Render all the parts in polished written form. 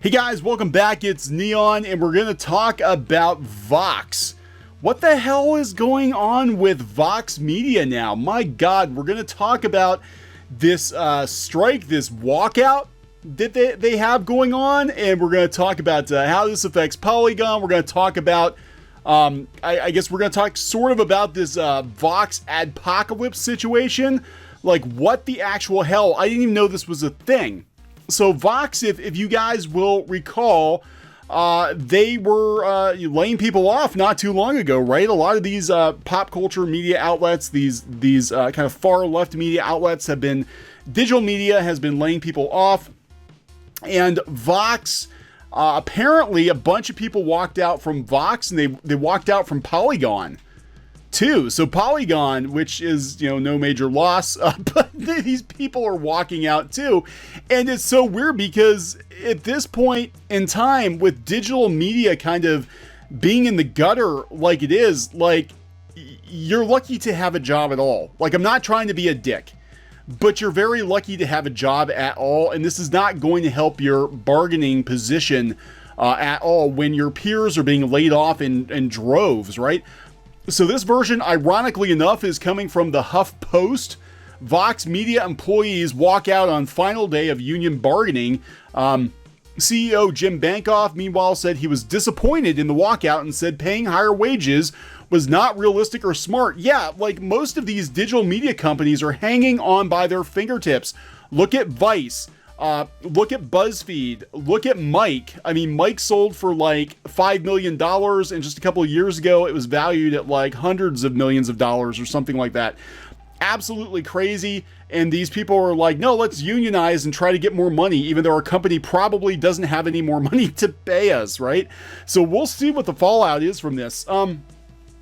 Hey guys, welcome back. It's Neon, and we're going to talk about Vox. What the hell is going on with Vox Media now? My God, we're going to talk about this strike, this walkout that they have going on, and we're going to talk about how this affects Polygon. We're going to talk about, I guess we're going to talk sort of about this Box Adpocalypse situation. Like, what the actual hell? I didn't even know this was a thing. So Vox, if you guys will recall, they were laying people off not too long ago, right? A lot of these pop culture media outlets, these kind of far left media outlets have been, digital media has been laying people off. And Vox, apparently a bunch of people walked out from Vox, and they walked out from Polygon too. So Polygon, which is, no major loss, but these people are walking out too. And it's so weird because at this point in time, with digital media kind of being in the gutter like it is, like, you're lucky to have a job at all. Like, I'm not trying to be a dick, but you're very lucky to have a job at all. And this is not going to help your bargaining position at all when your peers are being laid off in droves, right? So this version, ironically enough, is coming from the Huff Post. Vox Media employees walk out on final day of union bargaining. CEO Jim Bankoff, meanwhile, said he was disappointed in the walkout and said paying higher wages was not realistic or smart. Yeah, like most of these digital media companies are hanging on by their fingertips. Look at Vice. Look at BuzzFeed, look at Mike. I mean, Mike sold for like $5 million, and just a couple of years ago, it was valued at like hundreds of millions of dollars or something like that. Absolutely crazy. And these people are like, no, let's unionize and try to get more money, even though our company probably doesn't have any more money to pay us, right? So we'll see what the fallout is from this.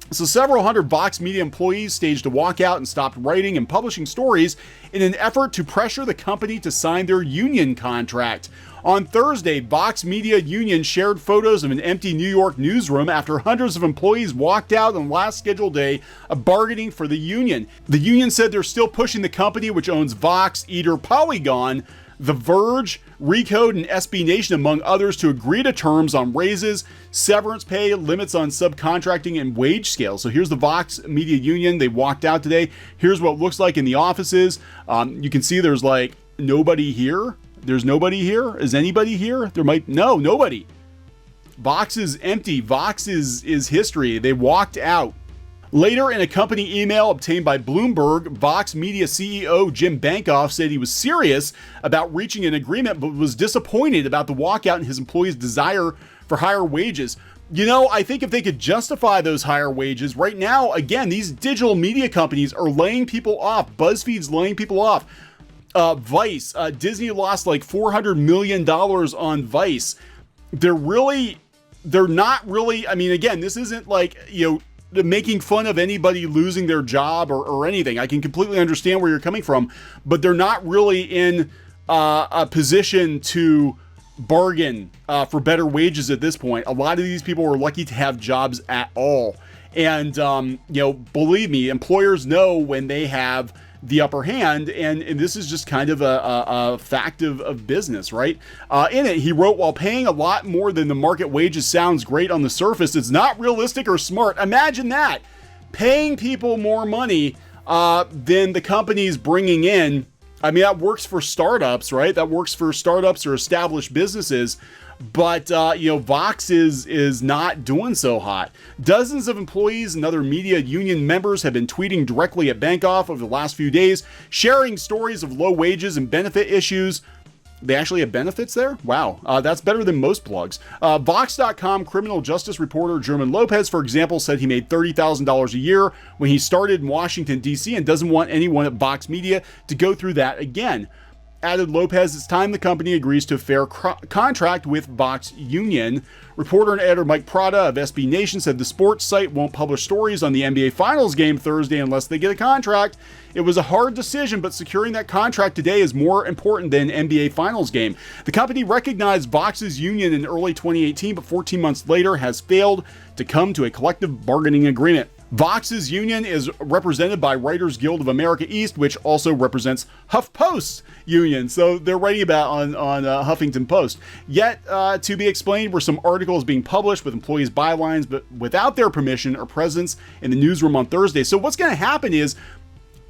So several hundred Vox Media employees staged a walkout and stopped writing and publishing stories in an effort to pressure the company to sign their union contract. On Thursday, Vox Media Union shared photos of an empty New York newsroom after hundreds of employees walked out on the last scheduled day of bargaining for the union. The union said they're still pushing the company, which owns Vox, Eater, Polygon, The Verge, Recode, and SB Nation, among others, to agree to terms on raises, severance pay, limits on subcontracting, and wage scale. So here's the Vox Media Union. They walked out today. Here's what it looks like in the offices. You can see there's like nobody here. There's nobody here. Is anybody here? Nobody. Vox is empty. Vox is history. They walked out. Later, in a company email obtained by Bloomberg, Vox Media CEO Jim Bankoff said he was serious about reaching an agreement, but was disappointed about the walkout and his employees' desire for higher wages. I think if they could justify those higher wages right now, again, these digital media companies are laying people off. BuzzFeed's laying people off. Vice, Disney lost like $400 million on Vice. They're not really, I mean, again, this isn't like, making fun of anybody losing their job or anything. I can completely understand where you're coming from, but they're not really in a position to bargain for better wages at this point. A lot of these people are lucky to have jobs at all. And, believe me, employers know when they have the upper hand, and this is just kind of a fact of business, right? In it, he wrote, while paying a lot more than the market wages sounds great on the surface, it's not realistic or smart. Imagine that. Paying people more money than the company's bringing in. I mean, that works for startups, right? That works for startups or established businesses. But, Vox is not doing so hot. Dozens of employees and other media union members have been tweeting directly at Bankoff over the last few days, sharing stories of low wages and benefit issues. They actually have benefits there? Wow, that's better than most blogs. Vox.com criminal justice reporter German Lopez, for example, said he made $30,000 a year when he started in Washington, D.C. and doesn't want anyone at Vox Media to go through that again. Added Lopez, it's time the company agrees to a fair contract with Vox Union. Reporter and editor Mike Prada of SB Nation said the sports site won't publish stories on the NBA Finals game Thursday unless they get a contract. It was a hard decision, but securing that contract today is more important than NBA Finals game. The company recognized Vox's union in early 2018, but 14 months later has failed to come to a collective bargaining agreement. Vox's union is represented by Writers Guild of America East, which also represents HuffPost's union. So they're writing about on Huffington Post. Yet, to be explained, were some articles being published with employees' bylines, but without their permission or presence in the newsroom on Thursday. So what's going to happen is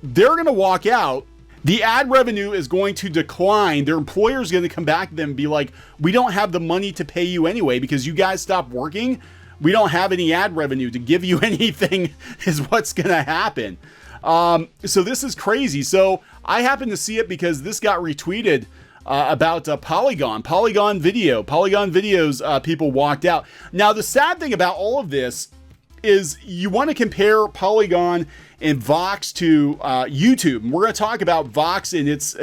they're going to walk out. The ad revenue is going to decline. Their employer is going to come back to them and be like, we don't have the money to pay you anyway because you guys stopped working. We don't have any ad revenue to give you anything is what's going to happen. So this is crazy. So I happened to see it because this got retweeted about Polygon videos. People walked out. Now, the sad thing about all of this is you want to compare Polygon and Vox to YouTube. And we're going to talk about Vox and its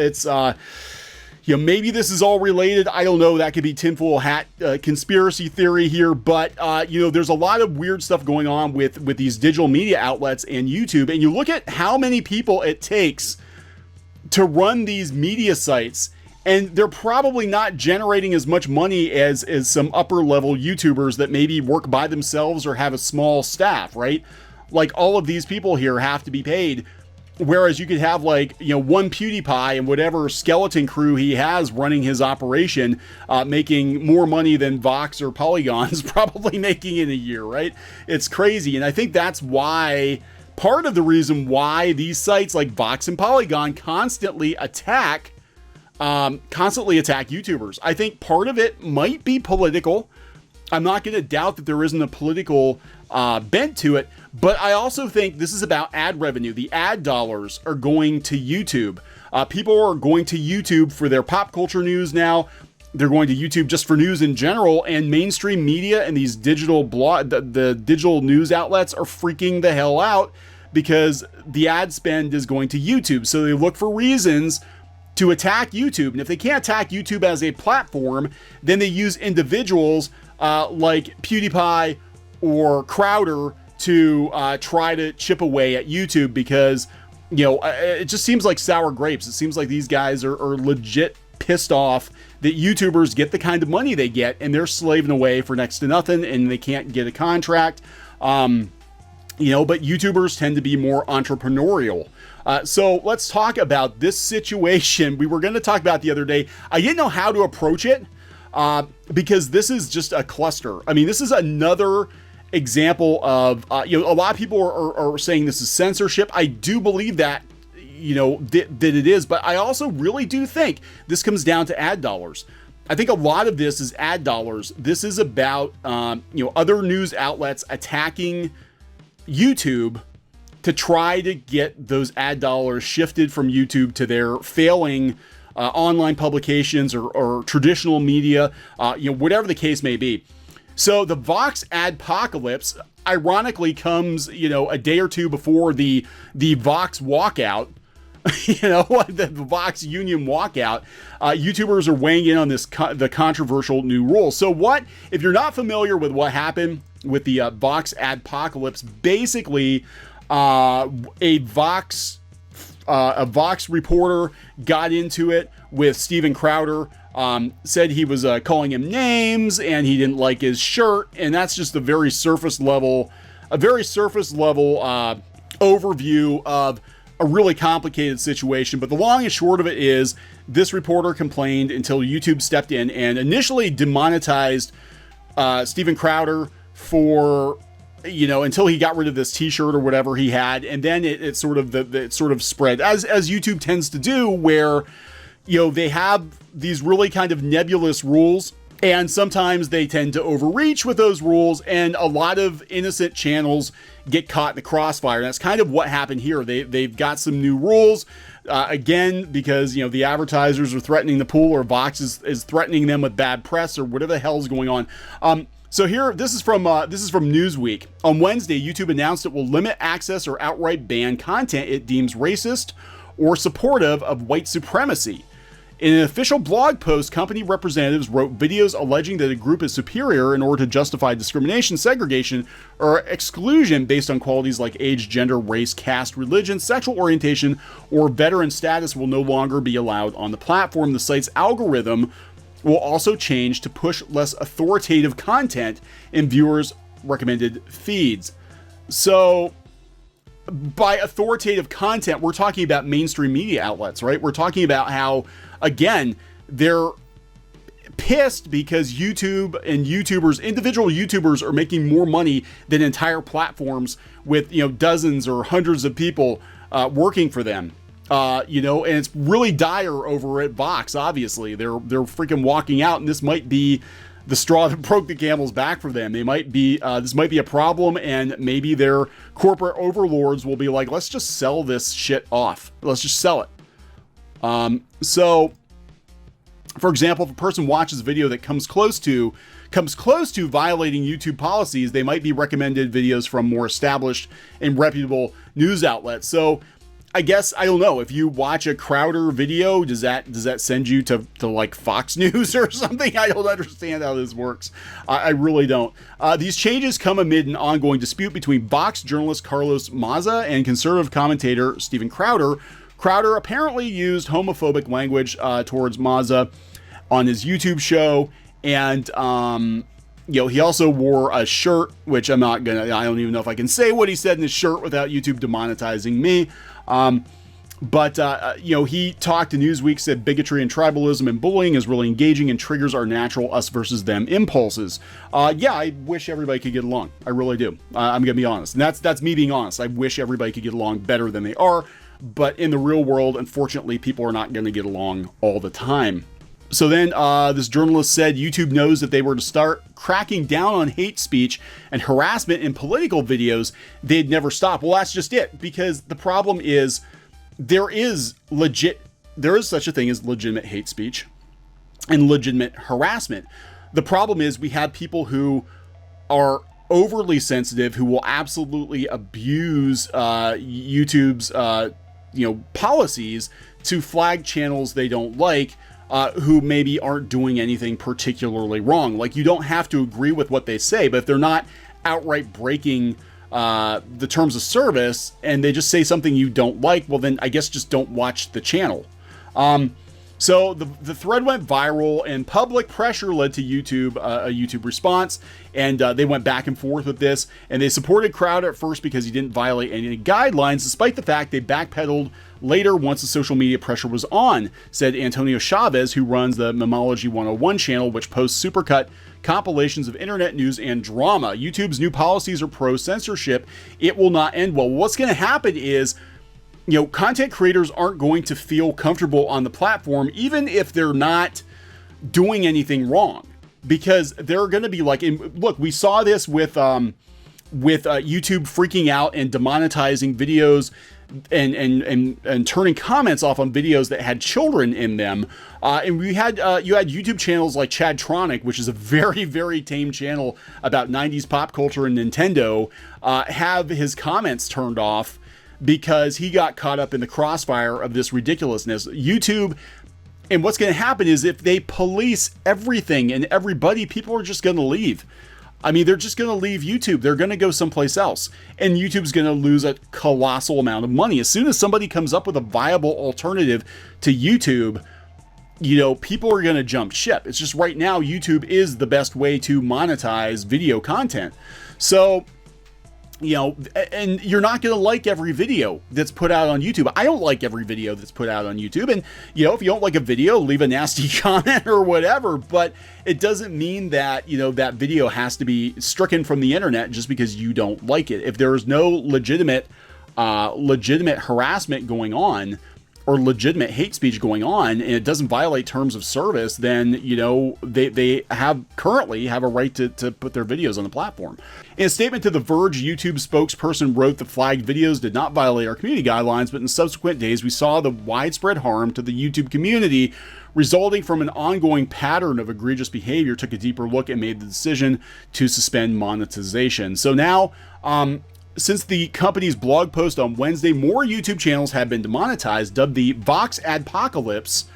maybe this is all related. I don't know. That could be tinfoil hat conspiracy theory here. But, there's a lot of weird stuff going on with these digital media outlets and YouTube. And you look at how many people it takes to run these media sites. And they're probably not generating as much money as some upper level YouTubers that maybe work by themselves or have a small staff, right? Like all of these people here have to be paid. Whereas you could have one PewDiePie and whatever skeleton crew he has running his operation, making more money than Vox or Polygon's probably making in a year, right? It's crazy. And I think that's why, part of the reason why these sites like Vox and Polygon constantly attack YouTubers. I think part of it might be political. I'm not going to doubt that there isn't a political bent to it, but I also think this is about ad revenue. The ad dollars are going to YouTube. People are going to YouTube for their pop culture news now. They're going to YouTube just for news in general, and mainstream media and these digital the digital news outlets are freaking the hell out because the ad spend is going to YouTube. So they look for reasons to attack YouTube. And if they can't attack YouTube as a platform, then they use individuals like PewDiePie or Crowder to try to chip away at YouTube because, it just seems like sour grapes. It seems like these guys are legit pissed off that YouTubers get the kind of money they get and they're slaving away for next to nothing and they can't get a contract. But YouTubers tend to be more entrepreneurial. So let's talk about this situation. We were going to talk about it the other day. I didn't know how to approach it because this is just a cluster. I mean, this is another example of, a lot of people are saying this is censorship. I do believe that, that it is, but I also really do think this comes down to ad dollars. I think a lot of this is ad dollars. This is about, other news outlets attacking YouTube to try to get those ad dollars shifted from YouTube to their failing online publications or traditional media, whatever the case may be. So the Box Adpocalypse ironically comes, a day or two before the Vox walkout. The Vox union walkout. YouTubers are weighing in on the controversial new rule. So if you're not familiar with what happened with the Box Adpocalypse, basically a Vox reporter got into it with Steven Crowder, said he was calling him names and he didn't like his shirt, and that's just a very surface level overview of a really complicated situation. But the long and short of it is this reporter complained until YouTube stepped in and initially demonetized Steven Crowder for until he got rid of this t-shirt or whatever he had. And then it sort of spread as YouTube tends to do, where they have these really kind of nebulous rules, and sometimes they tend to overreach with those rules, and a lot of innocent channels get caught in the crossfire. And that's kind of what happened here. They've got some new rules, again, because, the advertisers are threatening the pool, or Vox is threatening them with bad press or whatever the hell's going on. So here, this is from Newsweek. On Wednesday, YouTube announced it will limit access or outright ban content it deems racist or supportive of white supremacy. In an official blog post, company representatives wrote videos alleging that a group is superior in order to justify discrimination, segregation, or exclusion based on qualities like age, gender, race, caste, religion, sexual orientation, or veteran status will no longer be allowed on the platform. The site's algorithm will also change to push less authoritative content in viewers' recommended feeds. So by authoritative content, we're talking about mainstream media outlets, right? We're talking about how, again, they're pissed because YouTube and YouTubers, individual YouTubers, are making more money than entire platforms with, you know, dozens or hundreds of people working for them. You know, and it's really dire over at Vox. Obviously, they're freaking walking out, and this might be the straw that broke the camel's back for them. They might be this might be a problem, and maybe their corporate overlords will be like, let's just sell this shit off. Let's just sell it. So, for example, if a person watches a video that comes close to violating YouTube policies, they might be recommended videos from more established and reputable news outlets. So I guess, I don't know, if you watch a Crowder video, does that send you to like Fox News or something? I don't understand how this works. I really don't. These changes come amid an ongoing dispute between Vox journalist Carlos Maza and conservative commentator Steven Crowder. Crowder apparently used homophobic language towards Maza on his YouTube show, and you know, he also wore a shirt, which I don't even know if I can say what he said in his shirt without YouTube demonetizing me. You know, he talked to Newsweek, said bigotry and tribalism and bullying is really engaging and triggers our natural us versus them impulses. Yeah, I wish everybody could get along. I really do. I'm gonna be honest. And that's me being honest. I wish everybody could get along better than they are. But in the real world, unfortunately, people are not going to get along all the time. So then this journalist said YouTube knows that they were to start cracking down on hate speech and harassment in political videos, they'd never stop. Well, that's just it, because the problem is there is such a thing as legitimate hate speech and legitimate harassment. The problem is we have people who are overly sensitive, who will absolutely abuse YouTube's policies to flag channels they don't like, who maybe aren't doing anything particularly wrong. Like, you don't have to agree with what they say, but if they're not outright breaking the terms of service and they just say something you don't like, well then I guess just don't watch the channel. So the thread went viral, and public pressure led to YouTube, a YouTube response, and they went back and forth with this, and they supported Crowder at first because he didn't violate any guidelines, despite the fact they backpedaled later once the social media pressure was on, said Antonio Chavez, who runs the Memology 101 channel, which posts supercut compilations of internet news and drama. YouTube's new policies are pro-censorship. It will not end well. What's going to happen is, you know, content creators aren't going to feel comfortable on the platform, even if they're not doing anything wrong, because they're going to be like, and look, we saw this with YouTube freaking out and demonetizing videos and turning comments off on videos that had children in them. And we had, you had YouTube channels like Chadtronic, which is a very, very tame channel about 90s pop culture and Nintendo, have his comments turned off because he got caught up in the crossfire of this ridiculousness. YouTube, and what's going to happen is if they police everything and everybody, people are just going to leave. I mean, they're just going to leave YouTube. They're going to go someplace else. And YouTube's going to lose a colossal amount of money. As soon as somebody comes up with a viable alternative to YouTube, you know, people are going to jump ship. It's just right now, YouTube is the best way to monetize video content. So, you know, and you're not going to like every video that's put out on YouTube. I don't like every video that's put out on YouTube. And, you know, if you don't like a video, leave a nasty comment or whatever. But it doesn't mean that, you know, that video has to be stricken from the internet just because you don't like it. If there is no legitimate harassment going on, or legitimate hate speech going on, and it doesn't violate terms of service, then, you know, they currently have a right to put their videos on the platform. In a statement to The Verge, YouTube spokesperson wrote the flagged videos did not violate our community guidelines, but in subsequent days we saw the widespread harm to the YouTube community resulting from an ongoing pattern of egregious behavior, took a deeper look and made the decision to suspend monetization. So now, since the company's blog post on Wednesday, more YouTube channels have been demonetized. Dubbed the Box Adpocalypse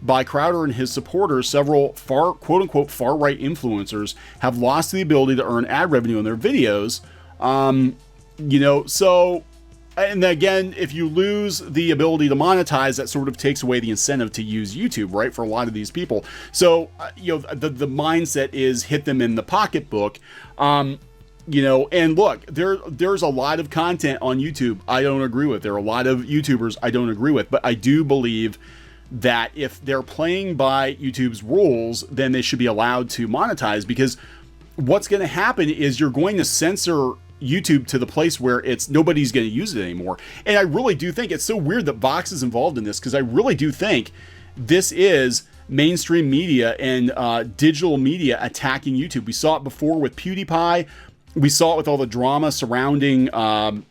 by Crowder and his supporters, several quote-unquote far-right influencers have lost the ability to earn ad revenue on their videos. You know, so, and again, if you lose the ability to monetize, that sort of takes away the incentive to use YouTube, right, for a lot of these people. So, you know, the mindset is hit them in the pocketbook. You know, and look, there's a lot of content on YouTube I don't agree with. There are a lot of YouTubers I don't agree with, but I do believe that if they're playing by YouTube's rules, then they should be allowed to monetize, because what's going to happen is you're going to censor YouTube to the place where nobody's going to use it anymore. And I really do think it's so weird that Vox is involved in this, because I really do think this is mainstream media and digital media attacking YouTube. We saw it before with PewDiePie. We saw it with all the drama surrounding, Logan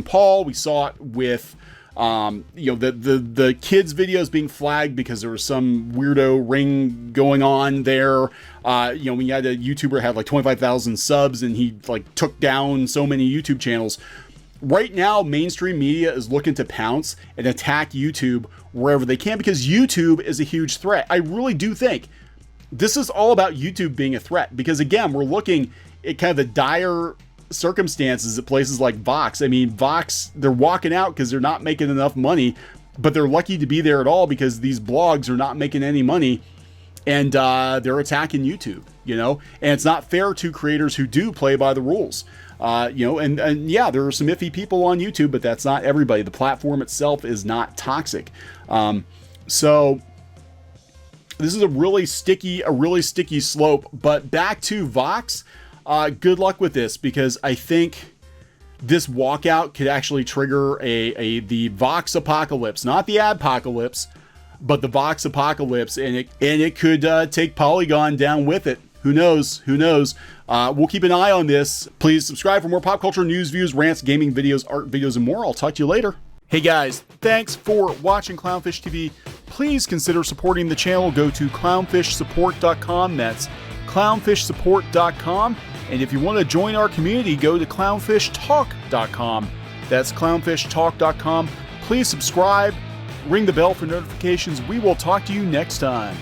Paul. We saw it with, the kids' videos being flagged because there was some weirdo ring going on there. When you had a YouTuber had like 25,000 subs and he like took down so many YouTube channels. Right now, mainstream media is looking to pounce and attack YouTube wherever they can, because YouTube is a huge threat. I really do think this is all about YouTube being a threat, because again, we're looking at kind of the dire circumstances at places like Vox. I mean, Vox, they're walking out because they're not making enough money, but they're lucky to be there at all because these blogs are not making any money, and they're attacking YouTube, and it's not fair to creators who do play by the rules. And yeah, there are some iffy people on YouTube, but that's not everybody. The platform itself is not toxic. So this is a really sticky slope. But back to Vox, good luck with this, because I think this walkout could actually trigger the Vox apocalypse, not the adpocalypse, but the Vox apocalypse, and it could take Polygon down with it. Who knows? We'll keep an eye on this. Please subscribe for more pop culture news, views, rants, gaming videos, art videos, and more. I'll talk to you later. Hey guys, thanks for watching CLOWNFISH TV. Please consider supporting the channel. Go to clownfishsupport.com. That's clownfishsupport.com. And if you want to join our community, go to clownfishtalk.com. That's clownfishtalk.com. Please subscribe, ring the bell for notifications. We will talk to you next time.